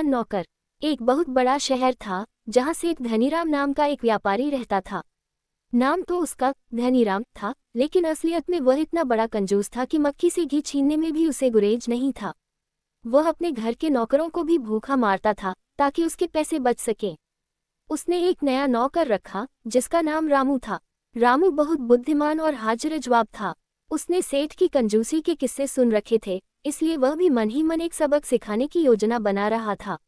नौकर। एक बहुत बड़ा शहर था जहाँ सेठ धनीराम नाम का एक व्यापारी रहता था। नाम तो उसका धनीराम था, लेकिन असलियत में वह इतना बड़ा कंजूस था कि मक्खी से घी छीनने में भी उसे गुरेज नहीं था। वह अपने घर के नौकरों को भी भूखा मारता था ताकि उसके पैसे बच सके। उसने एक नया नौकर रखा जिसका नाम रामू था। रामू बहुत बुद्धिमान और हाजिर-ए-जवाब था। उसने सेठ की कंजूसी के किस्से सुन रखे थे, इसलिए वह भी मन ही मन एक सबक सिखाने की योजना बना रहा था।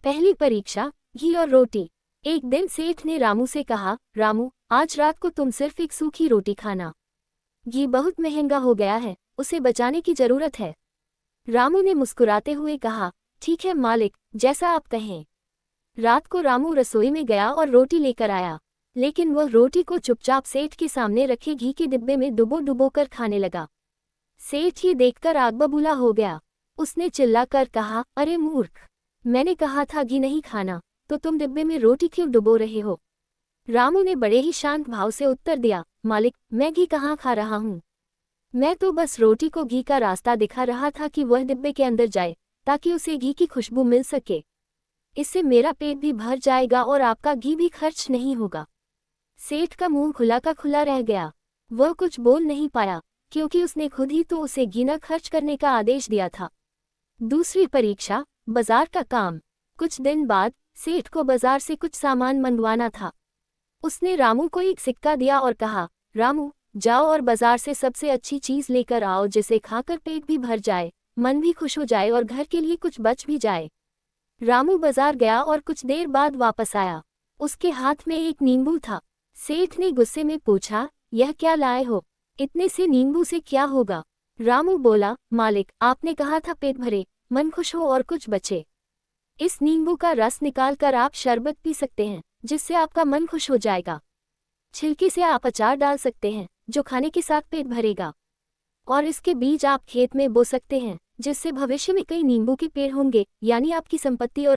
पहली परीक्षा, घी और रोटी। एक दिन सेठ ने रामू से कहा, रामू, आज रात को तुम सिर्फ एक सूखी रोटी खाना। घी बहुत महंगा हो गया है, उसे बचाने की जरूरत है। रामू ने मुस्कुराते हुए कहा, ठीक है मालिक, जैसा आप कहें। रात को रामू रसोई में गया और रोटी लेकर आया, लेकिन वह रोटी को चुपचाप सेठ के सामने रखे घी के डिब्बे में डुबो डुबो कर खाने लगा। सेठ ये देखकर आग बबूला हो गया। उसने चिल्लाकर कहा, अरे मूर्ख, मैंने कहा था घी नहीं खाना, तो तुम डिब्बे में रोटी क्यों डुबो रहे हो? रामू ने बड़े ही शांत भाव से उत्तर दिया, मालिक, मैं घी कहाँ खा रहा हूँ। मैं तो बस रोटी को घी का रास्ता दिखा रहा था कि वह डिब्बे के अंदर जाए, ताकि उसे घी की खुशबू मिल सके। इससे मेरा पेट भी भर जाएगा और आपका घी भी खर्च नहीं होगा। सेठ का मुंह खुला का खुला रह गया। वह कुछ बोल नहीं पाया, क्योंकि उसने खुद ही तो उसे घी न खर्च करने का आदेश दिया था। दूसरी परीक्षा, बाजार का काम। कुछ दिन बाद सेठ को बाजार से कुछ सामान मंगवाना था। उसने रामू को एक सिक्का दिया और कहा, रामू, जाओ और बाजार से सबसे अच्छी चीज लेकर आओ जिसे खाकर पेट भी भर जाए, मन भी खुश हो जाए और घर के लिए कुछ बच भी जाए। रामू बाजार गया और कुछ देर बाद वापस आया। उसके हाथ में एक नींबू था। सेठ ने गुस्से में पूछा, यह क्या लाए हो? इतने से नींबू से क्या होगा? रामू बोला, मालिक, आपने कहा था पेट भरे, मन खुश हो और कुछ बचे। इस नींबू का रस निकालकर आप शरबत पी सकते हैं, जिससे आपका मन खुश हो जाएगा। छिलके से आप अचार डाल सकते हैं, जो खाने के साथ पेट भरेगा। और इसके बीज आप खेत में बो सकते हैं, जिससे भविष्य में कई नींबू के पेड़ होंगे, यानी आपकी संपत्ति और